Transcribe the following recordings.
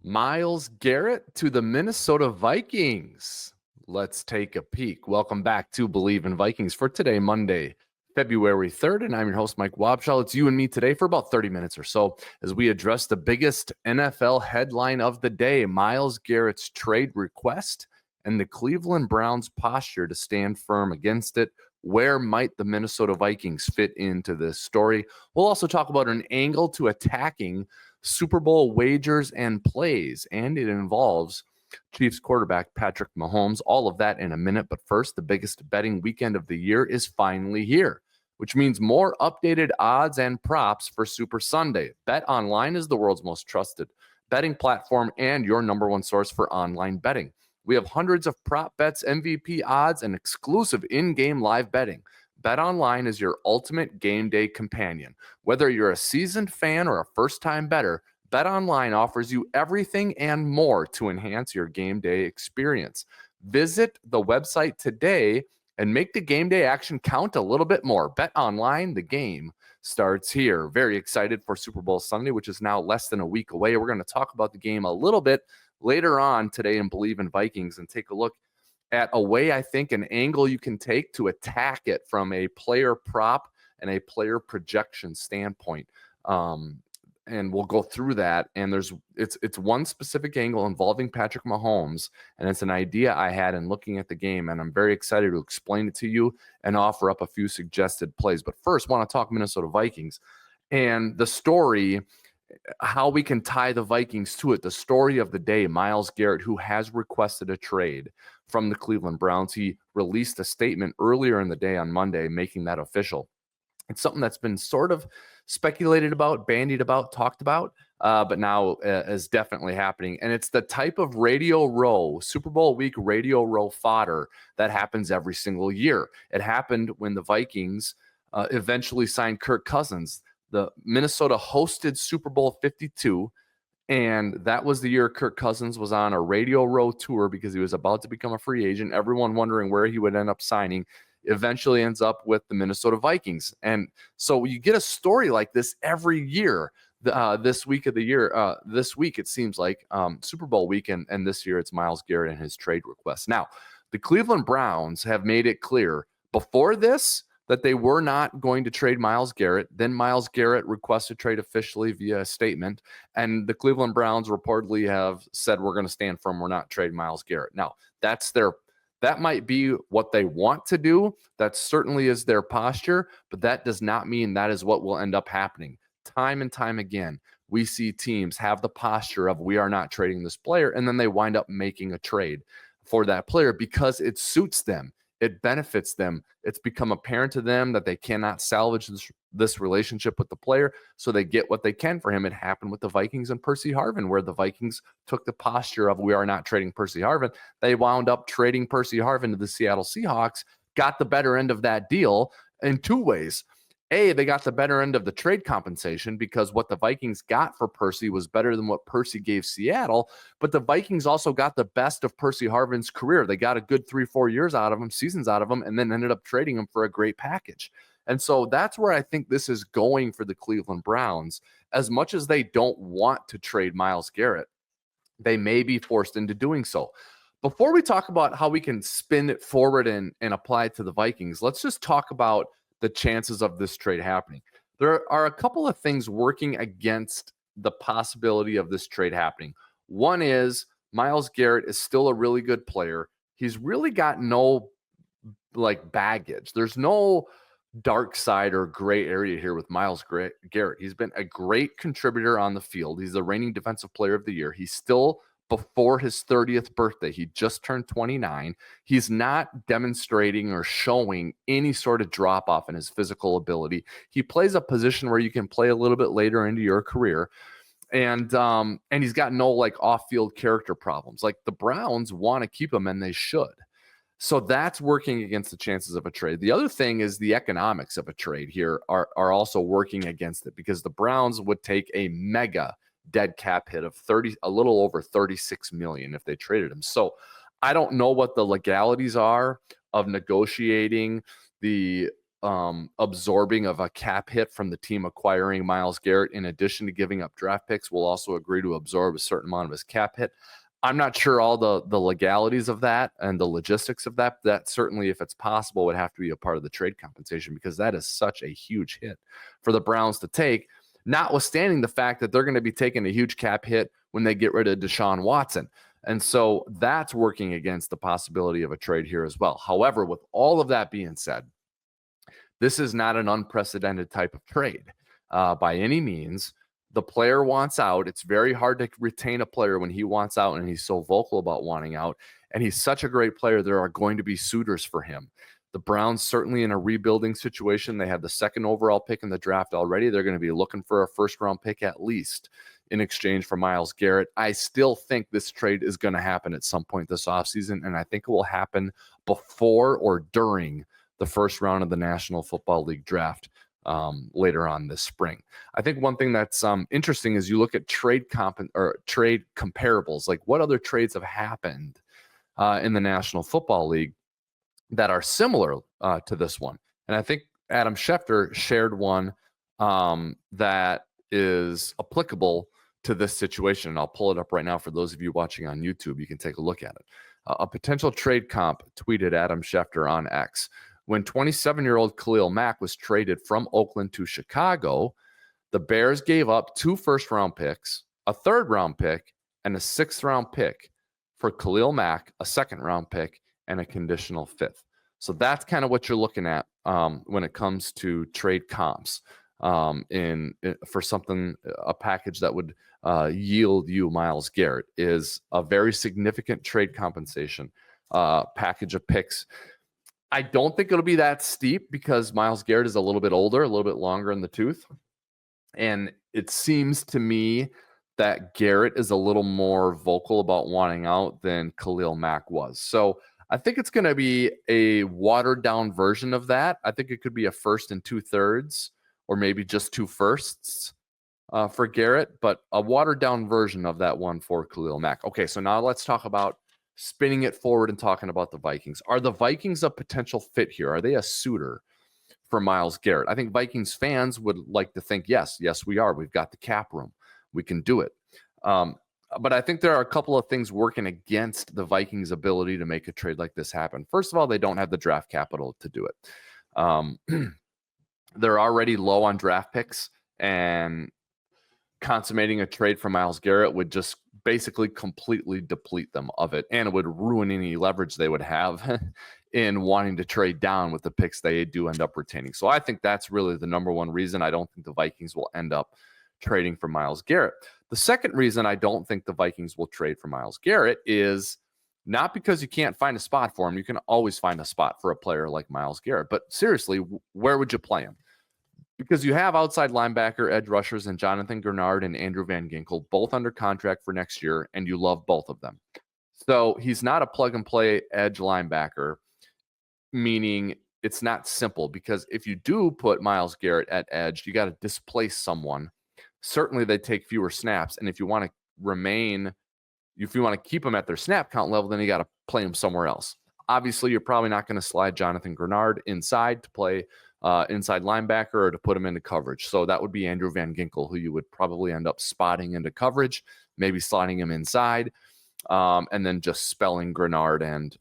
Myles Garrett to the Minnesota Vikings. Let's take a peek. Welcome back to Bleav in Vikings for today, Monday, February 3rd. And I'm your host, Mike Wobschall. It's you and me today for about 30 minutes or so as we address the biggest NFL headline of the day, Myles Garrett's trade request and the Cleveland Browns' posture to stand firm against it. Where might the Minnesota Vikings fit into this story? We'll also talk about an angle to attacking Super Bowl wagers and plays, and it involves Chiefs quarterback Patrick Mahomes. All of that in a minute. But first, the biggest betting weekend of the year is finally here, which means more updated odds and props for Super Sunday. Bet Online is the world's most trusted betting platform and your number one source for online betting. We have hundreds of prop bets, MVP odds, and exclusive in-game live betting. BetOnline is your ultimate game day companion. Whether you're a seasoned fan or a first-time bettor, BetOnline offers you everything and more to enhance your game day experience. Visit the website today and make the game day action count a little bit more. BetOnline, the game starts here. Very excited for Super Bowl Sunday, which is now less than a week away. We're going to talk about the game a little bit later on today in Bleav in Vikings and take a look at a way, I think, an angle you can take to attack it from a player prop and a player projection standpoint. And we'll go through that. And it's one specific angle involving Patrick Mahomes, and it's an idea I had in looking at the game, and I'm very excited to explain it to you and offer up a few suggested plays. But first, I want to talk Minnesota Vikings and the story, how we can tie the Vikings to it. The story of the day, Myles Garrett, who has requested a trade from the Cleveland Browns. He released a statement earlier in the day on Monday, making that official. It's something that's been sort of speculated about, bandied about, talked about, but now is definitely happening. And it's the type of Radio Row, Super Bowl week Radio Row fodder that happens every single year. It happened when the Vikings eventually signed Kirk Cousins. The Minnesota hosted Super Bowl 52, and that was the year Kirk Cousins was on a Radio Row tour because he was about to become a free agent. Everyone wondering where he would end up signing. Eventually ends up with the Minnesota Vikings. And so you get a story like this every year. This week of the year, this week it seems like Super Bowl weekend, and this year it's Myles Garrett and his trade request. Now, the Cleveland Browns have made it clear before this that they were not going to trade Myles Garrett. Then Myles Garrett requested trade officially via a statement, and the Cleveland Browns reportedly have said, we're going to stand firm, we're not trading Myles Garrett. Now, that might be what they want to do. That certainly is their posture, but that does not mean that is what will end up happening. Time and time again, we see teams have the posture of, we are not trading this player, and then they wind up making a trade for that player because it suits them. It benefits them. It's become apparent to them that they cannot salvage this relationship with the player, so they get what they can for him. It happened with the Vikings and Percy Harvin, where the Vikings took the posture of, we are not trading Percy Harvin. They wound up trading Percy Harvin to the Seattle Seahawks, got the better end of that deal in two ways. A, they got the better end of the trade compensation because what the Vikings got for Percy was better than what Percy gave Seattle. But the Vikings also got the best of Percy Harvin's career. They got a good 3-4 years out of him, seasons out of him, and then ended up trading him for a great package. And so that's where I think this is going for the Cleveland Browns. As much as they don't want to trade Myles Garrett, they may be forced into doing so. Before we talk about how we can spin it forward and apply it to the Vikings, let's just talk about the chances of this trade happening. There are a couple of things working against the possibility of this trade happening. One is Myles Garrett is still a really good player. He's really got no baggage. There's no dark side or gray area here with Myles Garrett. He's been a great contributor on the field. He's the reigning defensive player of the year. He's still before his 30th birthday. He just turned 29. He's not demonstrating or showing any sort of drop off in his physical ability. He plays a position where you can play a little bit later into your career. And he's got no off-field character problems. The Browns want to keep him, and they should. So that's working against the chances of a trade. The other thing is the economics of a trade here are also working against it, because the Browns would take a mega dead cap hit of a little over $36 million if they traded him. So I don't know what the legalities are of negotiating the absorbing of a cap hit from the team acquiring Myles Garrett, in addition to giving up draft picks, will also agree to absorb a certain amount of his cap hit. I'm not sure all the legalities of that and the logistics of that. That certainly, if it's possible, would have to be a part of the trade compensation, because that is such a huge hit for the Browns to take, notwithstanding the fact that they're going to be taking a huge cap hit when they get rid of Deshaun Watson. And so that's working against the possibility of a trade here as well. However, with all of that being said, this is not an unprecedented type of trade by any means. The player wants out. It's very hard to retain a player when he wants out and he's so vocal about wanting out. And he's such a great player. There are going to be suitors for him. The Browns certainly in a rebuilding situation. They have the 2nd overall pick in the draft already. They're going to be looking for a 1st-round pick at least in exchange for Myles Garrett. I still think this trade is going to happen at some point this offseason, and I think it will happen before or during the 1st round of the National Football League draft later on this spring. I think one thing that's interesting is you look at trade comparables, like what other trades have happened in the National Football League that are similar to this one. And I think Adam Schefter shared one that is applicable to this situation. And I'll pull it up right now for those of you watching on YouTube. You can take a look at it. A potential trade comp tweeted Adam Schefter on X. When 27-year-old Khalil Mack was traded from Oakland to Chicago, the Bears gave up 2 first-round picks, a 3rd-round pick, and a 6th-round pick for Khalil Mack, a 2nd-round pick, and a conditional 5th. So that's kind of what you're looking at when it comes to trade comps for something, a package that would yield you Myles Garrett, is a very significant trade compensation package of picks. I don't think it'll be that steep because Myles Garrett is a little bit older, a little bit longer in the tooth. And it seems to me that Garrett is a little more vocal about wanting out than Khalil Mack was. So I think it's going to be a watered down version of that. I think it could be a 1st and 2/3, or maybe just 2 firsts for Garrett, but a watered down version of that one for Khalil Mack. Okay, so now let's talk about spinning it forward and talking about the Vikings. Are the Vikings a potential fit here? Are they a suitor for Myles Garrett? I think Vikings fans would like to think, yes, we are. We've got the cap room. We can do it. But I think there are a couple of things working against the Vikings' ability to make a trade like this happen. First of all, they don't have the draft capital to do it. They're already low on draft picks, and consummating a trade for Myles Garrett would just basically completely deplete them of it, and it would ruin any leverage they would have in wanting to trade down with the picks they do end up retaining. So I think that's really the number one reason I don't think the Vikings will end up trading for Myles Garrett. The second reason I don't think the Vikings will trade for Myles Garrett is not because you can't find a spot for him. You can always find a spot for a player like Myles Garrett. But seriously, where would you play him? Because you have outside linebacker, edge rushers, and Jonathan Grenard and Andrew Van Ginkel, both under contract for next year, and you love both of them. So he's not a plug-and-play edge linebacker, meaning it's not simple, because if you do put Myles Garrett at edge, you got to displace someone. Certainly they take fewer snaps, and if you want to keep them at their snap count level, then you got to play them somewhere else. Obviously, you're probably not going to slide Jonathan Grenard inside to play inside linebacker or to put him into coverage. So that would be Andrew Van Ginkel, who you would probably end up spotting into coverage, maybe sliding him inside, and then just spelling Grenard and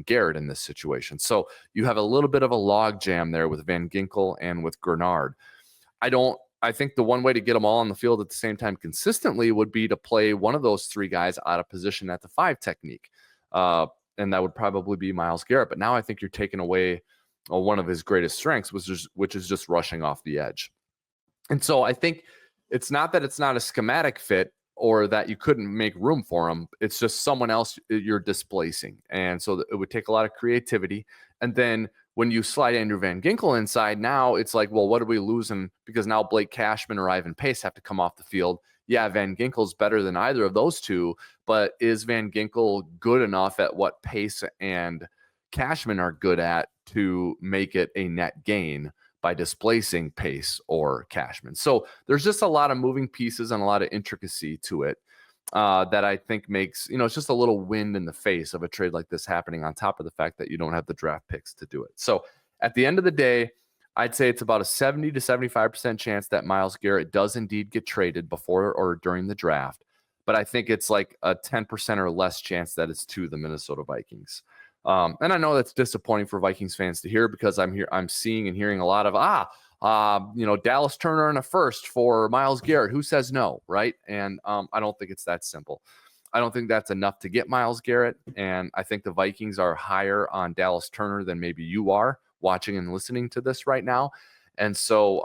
Garrett in this situation. So you have a little bit of a log jam there with Van Ginkel and with Grenard. I think the one way to get them all on the field at the same time consistently would be to play one of those 3 guys out of position at the 5 technique. And that would probably be Myles Garrett. But now I think you're taking away one of his greatest strengths, which is just rushing off the edge. And so I think it's not that it's not a schematic fit or that you couldn't make room for him. It's just someone else you're displacing. And so it would take a lot of creativity. And then when you slide Andrew Van Ginkel inside, now it's like, well, what are we losing? Because now Blake Cashman or Ivan Pace have to come off the field. Yeah, Van Ginkel's better than either of those two, but is Van Ginkel good enough at what Pace and Cashman are good at to make it a net gain by displacing Pace or Cashman? So there's just a lot of moving pieces and a lot of intricacy to it that I think makes, it's just a little wind in the face of a trade like this happening, on top of the fact that you don't have the draft picks to do it. So at the end of the day, I'd say it's about a 70 to 75% chance that Myles Garrett does indeed get traded before or during the draft. But I think it's like a 10% or less chance that it's to the Minnesota Vikings. And I know that's disappointing for Vikings fans to hear, because I'm seeing and hearing a lot of, Dallas Turner in a first for Myles Garrett. Who says no, right? And I don't think it's that simple. I don't think that's enough to get Myles Garrett. And I think the Vikings are higher on Dallas Turner than maybe you are watching and listening to this right now. And so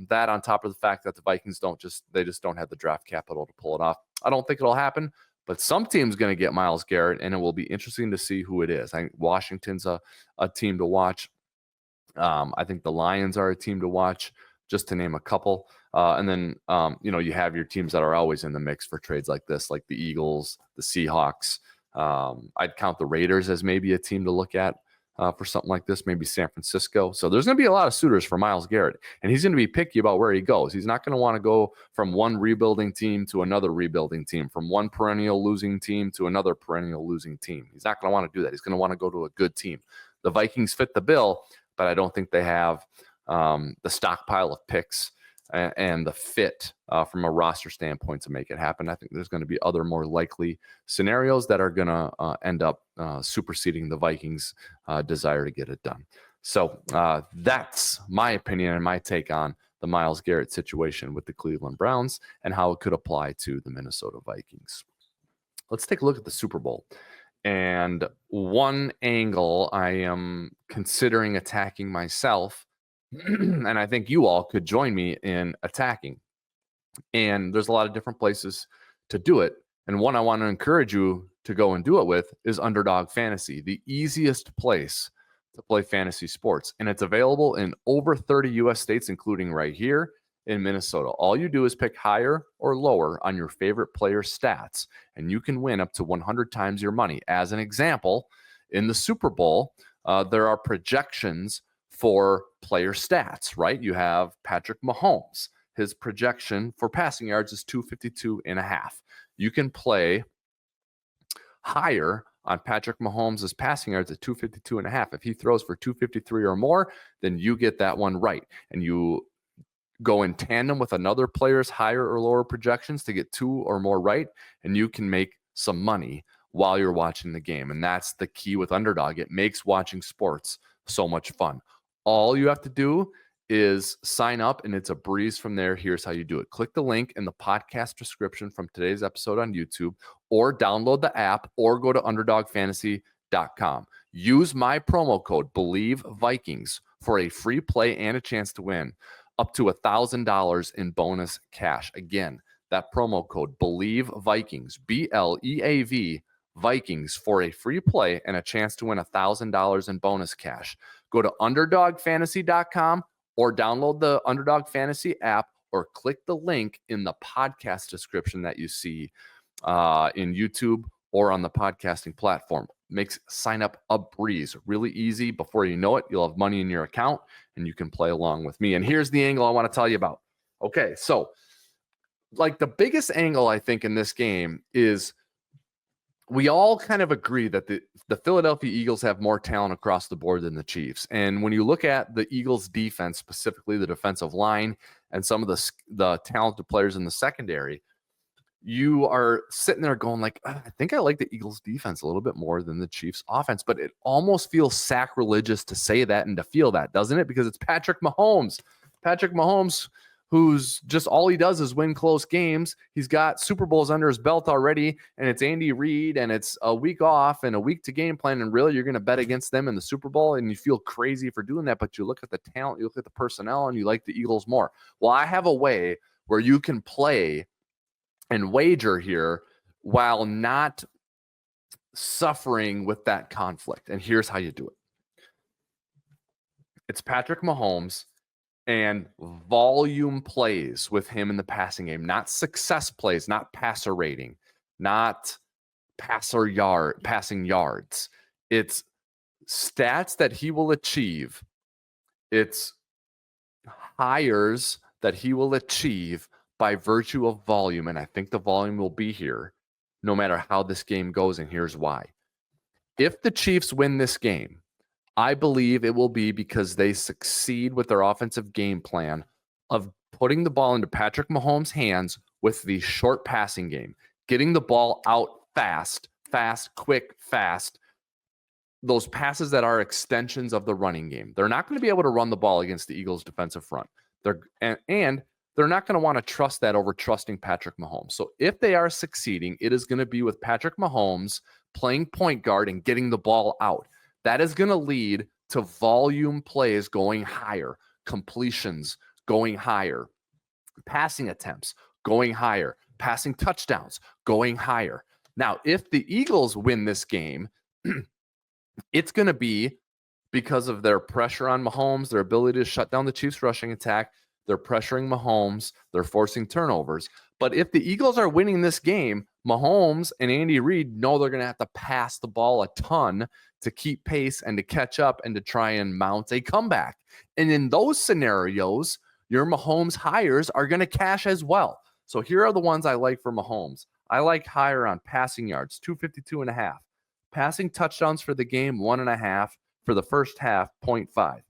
that, on top of the fact that the Vikings just don't have the draft capital to pull it off, I don't think it'll happen. But some team's going to get Myles Garrett, and it will be interesting to see who it is. I think Washington's a team to watch. I think the Lions are a team to watch, just to name a couple. And then, you have your teams that are always in the mix for trades like this, like the Eagles, the Seahawks. I'd count the Raiders as maybe a team to look at for something like this, maybe San Francisco. So there's going to be a lot of suitors for Myles Garrett, and he's going to be picky about where he goes. He's not going to want to go from one rebuilding team to another rebuilding team, from one perennial losing team to another perennial losing team. He's not going to want to do that. He's going to want to go to a good team. The Vikings fit the bill, but I don't think they have the stockpile of picks and the fit from a roster standpoint to make it happen. I think there's going to be other more likely scenarios that are going to end up superseding the Vikings' desire to get it done. So that's my opinion and my take on the Myles Garrett situation with the Cleveland Browns and how it could apply to the Minnesota Vikings. Let's take a look at the Super Bowl. And one angle I am considering attacking myself, and I think you all could join me in attacking. And there's a lot of different places to do it. And one I want to encourage you to go and do it with is Underdog Fantasy, the easiest place to play fantasy sports. And it's available in over 30 U.S. states, including right here in Minnesota. All you do is pick higher or lower on your favorite player stats, and you can win up to 100 times your money. As an example, in the Super Bowl, there are projections for player stats, right? You have Patrick Mahomes. His projection for passing yards is 252.5. You can play higher on Patrick Mahomes' passing yards at 252.5. If he throws for 253 or more, then you get that one right. And you go in tandem with another player's higher or lower projections to get two or more right, and you can make some money while you're watching the game. And that's the key with Underdog. It makes watching sports so much fun. All you have to do is sign up, and it's a breeze from there. Here's how you do it. Click the link in the podcast description from today's episode on YouTube, or download the app, or go to UnderdogFantasy.com. Use my promo code Bleav Vikings for a free play and a chance to win up to $1,000 in bonus cash. Again, that promo code Bleav Vikings, BLEAV Vikings, for a free play and a chance to win $1,000 in bonus cash. Go to UnderdogFantasy.com or download the Underdog Fantasy app, or click the link in the podcast description that you see in YouTube or on the podcasting platform. Makes sign up a breeze. Really easy. Before you know it, you'll have money in your account and you can play along with me. And here's the angle I want to tell you about. Okay, so like the biggest angle I think in this game is we all kind of agree that the Philadelphia Eagles have more talent across the board than the Chiefs. And when you look at the Eagles defense, specifically the defensive line and some of the talented players in the secondary, you are sitting there going like, I think I like the Eagles defense a little bit more than the Chiefs offense, but it almost feels sacrilegious to say that and to feel that, doesn't it? Because it's Patrick Mahomes, who's just all he does is win close games. He's got Super Bowls under his belt already, and it's Andy Reid, and it's a week off and a week to game plan, and really you're going to bet against them in the Super Bowl, and you feel crazy for doing that, but you look at the talent, you look at the personnel, and you like the Eagles more. Well, I have a way where you can play and wager here while not suffering with that conflict. And here's how you do it. It's Patrick Mahomes and volume plays with him in the passing game, not success plays, not passer rating, not passing yards. It's stats that he will achieve. It's hires that he will achieve by virtue of volume, and I think the volume will be here no matter how this game goes, and here's why. If the Chiefs win this game, I believe it will be because they succeed with their offensive game plan of putting the ball into Patrick Mahomes' hands with the short passing game, getting the ball out fast, quick, fast. Those passes that are extensions of the running game. They're not going to be able to run the ball against the Eagles' defensive front. And they're not going to want to trust that over trusting Patrick Mahomes. So if they are succeeding, it is going to be with Patrick Mahomes playing point guard and getting the ball out. That is going to lead to volume plays going higher, completions going higher, passing attempts going higher, passing touchdowns going higher. Now, if the Eagles win this game, it's going to be because of their pressure on Mahomes, their ability to shut down the Chiefs' rushing attack. They're pressuring Mahomes. They're forcing turnovers. But if the Eagles are winning this game, Mahomes and Andy Reid know they're going to have to pass the ball a ton to keep pace and to catch up and to try and mount a comeback. And in those scenarios, your Mahomes hires are going to cash as well. So here are the ones I like for Mahomes. I like higher on passing yards, 252.5. Passing touchdowns for the game, 1.5. For the first half, 0.5.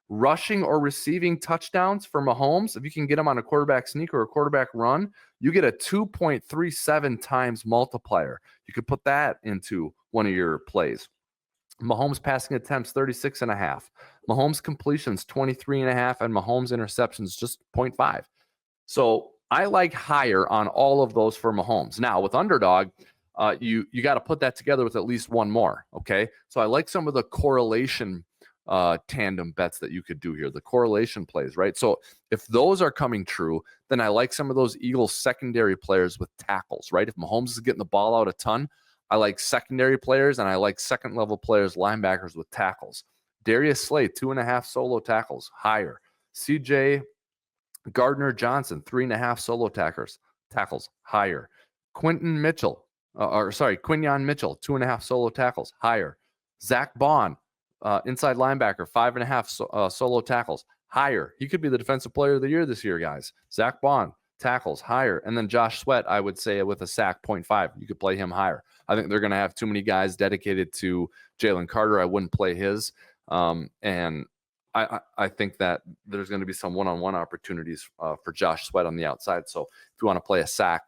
Rushing or receiving touchdowns for Mahomes, if you can get them on a quarterback sneak or a quarterback run, you get a 2.37 times multiplier. You could put that into one of your plays. Mahomes passing attempts, 36.5. Mahomes completions, 23.5. And Mahomes interceptions, just 0.5. So I like higher on all of those for Mahomes. Now, with Underdog, you got to put that together with at least one more, okay? So I like some of the correlation tandem bets that you could do here, the correlation plays, right? So if those are coming true, then I like some of those Eagles secondary players with tackles, right? If Mahomes is getting the ball out a ton, I like secondary players, and I like second-level players, linebackers with tackles. Darius Slay, 2.5 solo tackles, higher. CJ Gardner-Johnson, 3.5 solo tackles, higher. Quinyon Mitchell, 2.5 solo tackles, higher. Zach Bond, inside linebacker, 5.5 solo tackles, higher. He could be the defensive player of the year this year, guys. Zach Bond, tackles, higher. And then Josh Sweat, I would say with a sack, 0.5. You could play him higher. I think they're going to have too many guys dedicated to Jalen Carter. I wouldn't play his. And I think that there's going to be some one-on-one opportunities for Josh Sweat on the outside. So if you want to play a sack,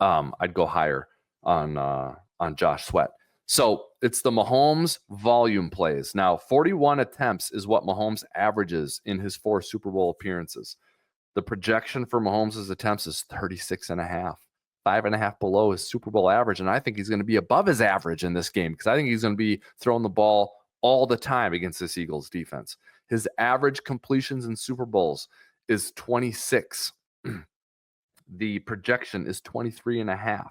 I'd go higher on Josh Sweat. So it's the Mahomes volume plays. Now, 41 attempts is what Mahomes averages in his 4 Super Bowl appearances. The projection for Mahomes' attempts is 36.5, 5.5 below his Super Bowl average. And I think he's going to be above his average in this game because I think he's going to be throwing the ball all the time against this Eagles defense. His average completions in Super Bowls is 26. The projection is 23.5.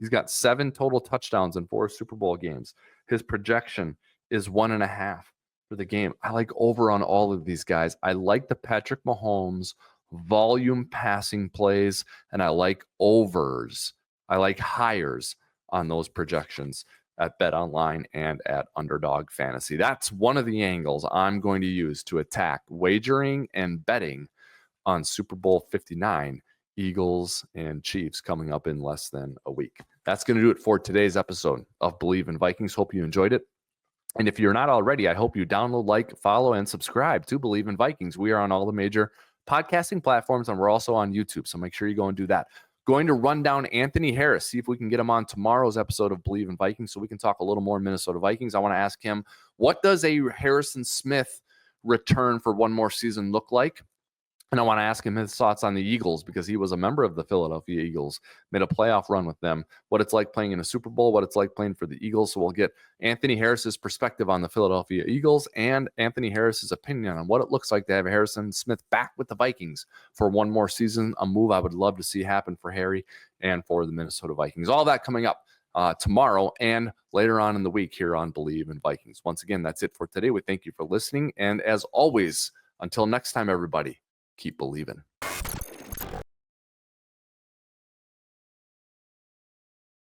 He's got 7 total touchdowns in 4 Super Bowl games. His projection is 1.5 for the game. I like over on all of these guys. I like the Patrick Mahomes volume passing plays, and I like overs. I like higher on those projections at BetOnline and at Underdog Fantasy. That's one of the angles I'm going to use to attack wagering and betting on Super Bowl 59, Eagles and Chiefs, coming up in less than a week. That's going to do it for today's episode of Bleav in Vikings. Hope you enjoyed it. And if you're not already, I hope you download, like, follow, and subscribe to Bleav in Vikings. We are on all the major podcasting platforms, and we're also on YouTube. So make sure you go and do that. Going to run down Anthony Harris, see if we can get him on tomorrow's episode of Bleav in Vikings so we can talk a little more Minnesota Vikings. I want to ask him, what does a Harrison Smith return for one more season look like? And I want to ask him his thoughts on the Eagles because he was a member of the Philadelphia Eagles, made a playoff run with them, what it's like playing in a Super Bowl, what it's like playing for the Eagles. So we'll get Anthony Harris's perspective on the Philadelphia Eagles and Anthony Harris's opinion on what it looks like to have Harrison Smith back with the Vikings for one more season, a move I would love to see happen for Harry and for the Minnesota Vikings. All that coming up tomorrow and later on in the week here on Bleav in Vikings. Once again, that's it for today. We thank you for listening. And as always, until next time, everybody, keep believing.